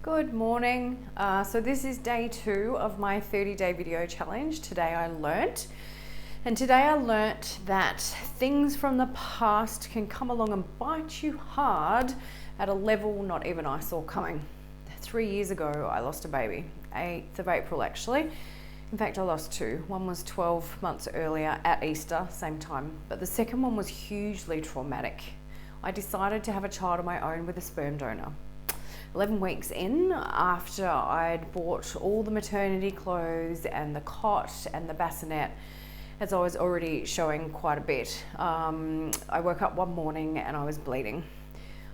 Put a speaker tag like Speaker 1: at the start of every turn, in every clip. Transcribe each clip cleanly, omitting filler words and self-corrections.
Speaker 1: Good morning. So this is day 2 of my 30-day video challenge. Today I learnt that things from the past can come along and bite you hard at a level not even I saw coming. 3 years ago, I lost a baby, 8th of April actually. In fact, I lost 2. One was 12 months earlier at Easter, same time, but the second one was hugely traumatic. I decided to have a child of my own with a sperm donor. 11 weeks in, after I'd bought all the maternity clothes and the cot and the bassinet, as I was already showing quite a bit, I woke up one morning and I was bleeding.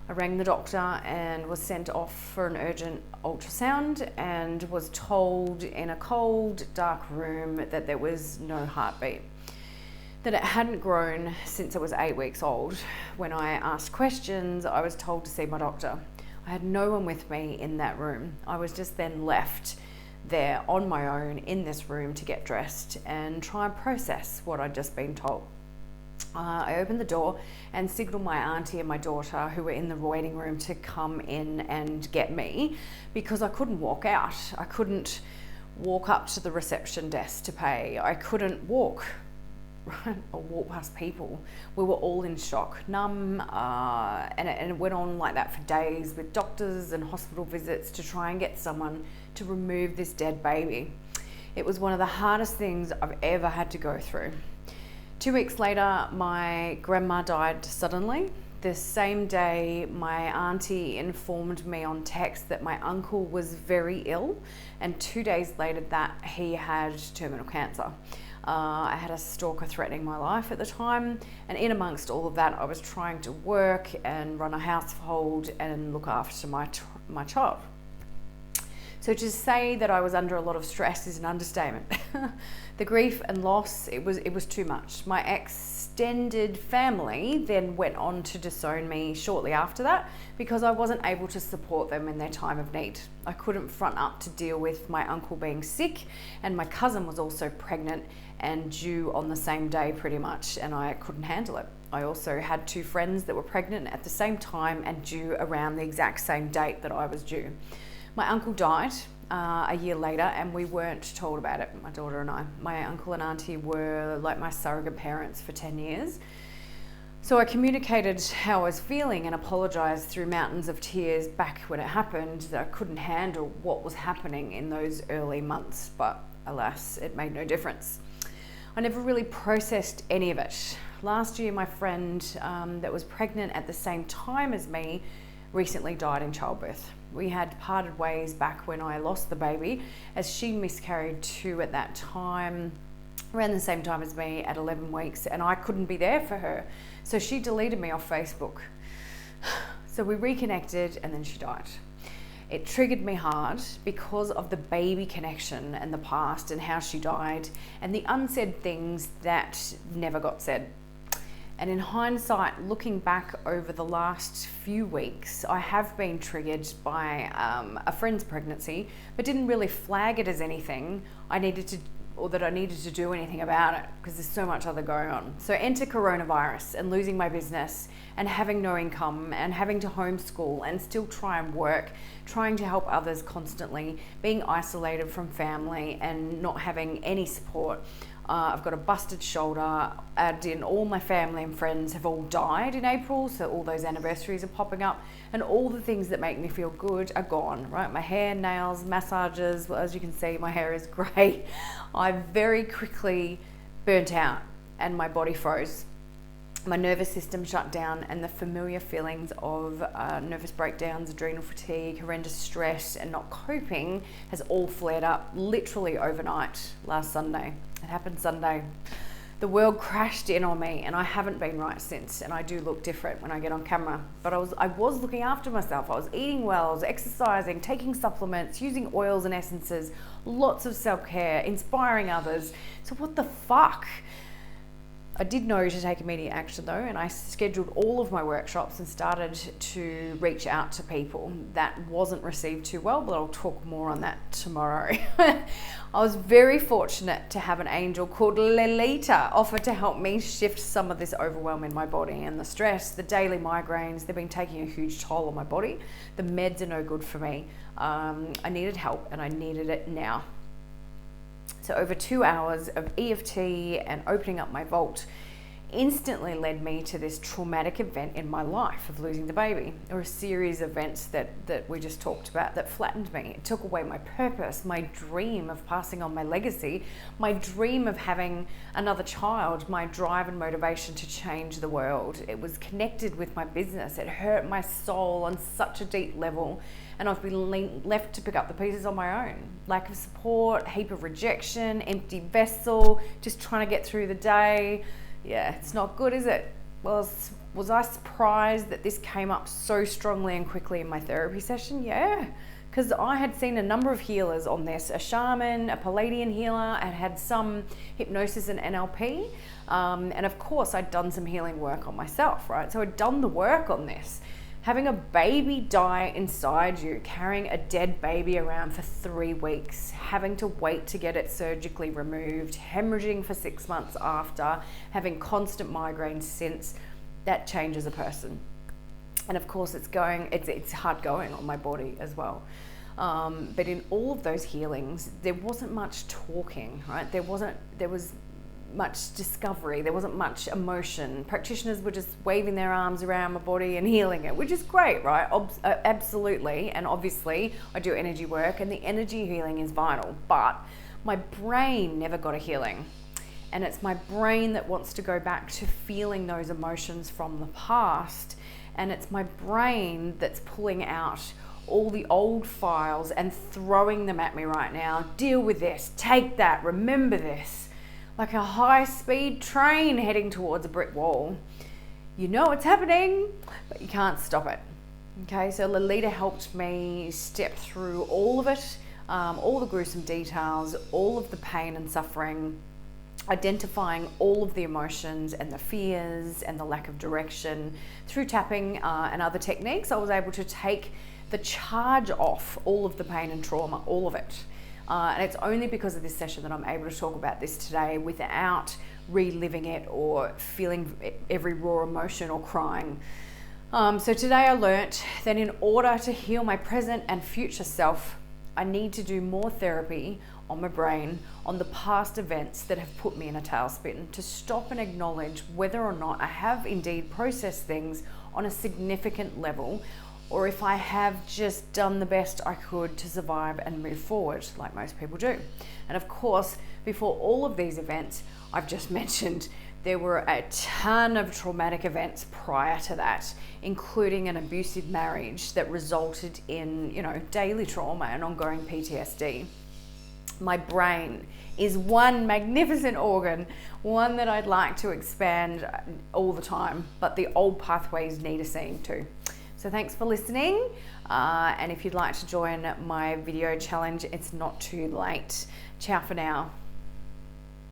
Speaker 1: I rang the doctor and was sent off for an urgent ultrasound and was told in a cold, dark room that there was no heartbeat, that it hadn't grown since it was 8 weeks old. When I asked questions, I was told to see my doctor. I had no one with me in that room. I was just then left there on my own in this room to get dressed and try and process what I'd just been told. I opened the door and signaled my auntie and my daughter, who were in the waiting room, to come in and get me because I couldn't walk out. I couldn't walk up to the reception desk to pay. I couldn't walk or walk past people. We were all in shock, numb, and it went on like that for days with doctors and hospital visits to try and get someone to remove this dead baby. It was one of the hardest things I've ever had to go through. 2 weeks later, my grandma died suddenly. The same day, my auntie informed me on text that my uncle was very ill, and 2 days later that he had terminal cancer. I had a stalker threatening my life at the time, and in amongst all of that, I was trying to work and run a household and look after my child. So to say that I was under a lot of stress is an understatement. The grief and loss, it was too much. My extended family then went on to disown me shortly after that because I wasn't able to support them in their time of need. I couldn't front up to deal with my uncle being sick, and my cousin was also pregnant and due on the same day pretty much, and I couldn't handle it. I also had 2 friends that were pregnant at the same time and due around the exact same date that I was due. My uncle died a year later and we weren't told about it, my daughter and I. My uncle and auntie were like my surrogate parents for 10 years. So I communicated how I was feeling and apologised through mountains of tears back when it happened, that I couldn't handle what was happening in those early months, but alas, it made no difference. I never really processed any of it. Last year, my friend that was pregnant at the same time as me recently died in childbirth. We had parted ways back when I lost the baby, as she miscarried too at that time, around the same time as me at 11 weeks, and I couldn't be there for her. So she deleted me off Facebook. So we reconnected and then she died. It triggered me hard because of the baby connection and the past and how she died and the unsaid things that never got said. And in hindsight, looking back over the last few weeks, I have been triggered by a friend's pregnancy, but didn't really flag it as anything I needed to do anything about it because there's so much other going on. So enter coronavirus and losing my business and having no income and having to homeschool and still try and work, trying to help others constantly, being isolated from family and not having any support. I've got a busted shoulder, add in all my family and friends have all died in April, so all those anniversaries are popping up, and all the things that make me feel good are gone, right? My hair, nails, massages, well, as you can see, my hair is grey. I very quickly burnt out and my body froze. My nervous system shut down, and the familiar feelings of nervous breakdowns, adrenal fatigue, horrendous stress and not coping has all flared up literally overnight last Sunday. It happened Sunday. The world crashed in on me and I haven't been right since, and I do look different when I get on camera. But I was looking after myself. I was eating well, I was exercising, taking supplements, using oils and essences, lots of self-care, inspiring others. So what the fuck? I did know to take immediate action though, and I scheduled all of my workshops and started to reach out to people. That wasn't received too well, but I'll talk more on that tomorrow. I was very fortunate to have an angel called Lelita offer to help me shift some of this overwhelm in my body and the stress, the daily migraines. They've been taking a huge toll on my body. The meds are no good for me. I needed help and I needed it now. So over 2 hours of EFT and opening up my vault instantly led me to this traumatic event in my life of losing the baby, or a series of events that we just talked about that flattened me. It took away my purpose, my dream of passing on my legacy, my dream of having another child, my drive and motivation to change the world. It was connected with my business. It hurt my soul on such a deep level. And I've been left to pick up the pieces on my own. Lack of support, heap of rejection, empty vessel, just trying to get through the day. Yeah, it's not good, is it? Was I surprised that this came up so strongly and quickly in my therapy session? Yeah, because I had seen a number of healers on this, a shaman, a Palladian healer, and had some hypnosis and NLP. And of course, I'd done some healing work on myself, right? So I'd done the work on this. Having a baby die inside you, carrying a dead baby around for 3 weeks, having to wait to get it surgically removed, hemorrhaging for 6 months after, having constant migraines since, that changes a person. And of course it's hard going on my body as well. But in all of those healings, there wasn't much talking, right? There was much discovery, there wasn't much emotion. Practitioners were just waving their arms around my body and healing it, which is great, right? Absolutely. And obviously I do energy work and the energy healing is vital, but my brain never got a healing. And it's my brain that wants to go back to feeling those emotions from the past. And it's my brain that's pulling out all the old files and throwing them at me right now. Deal with this, take that, remember this. Like a high-speed train heading towards a brick wall. You know it's happening, but you can't stop it. Okay, so Lelita helped me step through all of it, all the gruesome details, all of the pain and suffering, identifying all of the emotions and the fears and the lack of direction. Through tapping and other techniques, I was able to take the charge off all of the pain and trauma, all of it. And it's only because of this session that I'm able to talk about this today without reliving it or feeling every raw emotion or crying. So today I learnt that in order to heal my present and future self, I need to do more therapy on my brain, on the past events that have put me in a tailspin, to stop and acknowledge whether or not I have indeed processed things on a significant level, or if I have just done the best I could to survive and move forward, like most people do. And of course, before all of these events I've just mentioned, there were a ton of traumatic events prior to that, including an abusive marriage that resulted in, daily trauma and ongoing PTSD. My brain is one magnificent organ, one that I'd like to expand all the time, but the old pathways need a seeing too. So thanks for listening, and if you'd like to join my video challenge, it's not too late. Ciao for now.